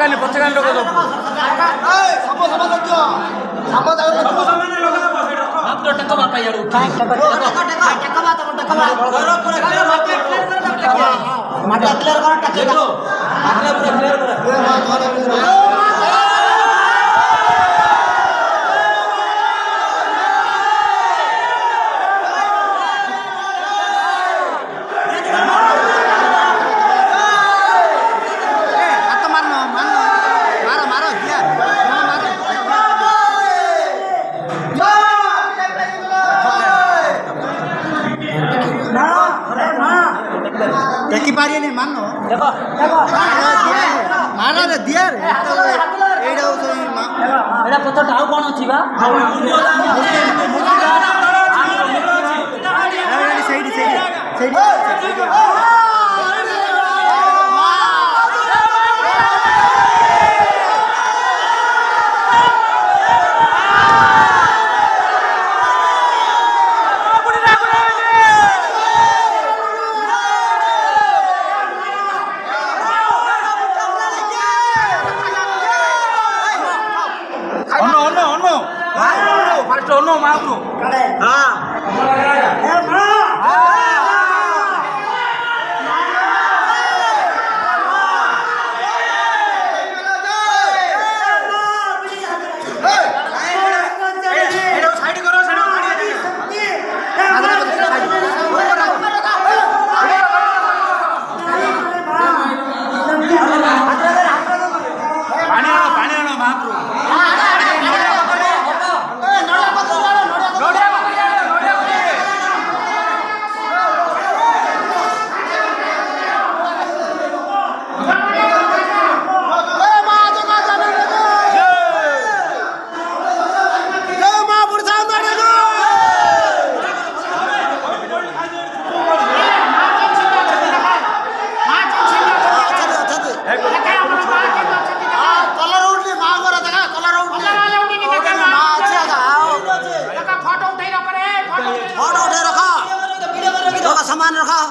ପଛକାନି ଲୋକ ସବୁ ଟେକ ବାପା ଇଆଡୁ देखी पारिए नहीं मानो देखो मारा रे दिया रे एडा एडा पत्थर टाउ कोन अछि बा side side ono maafru ha सामान रखा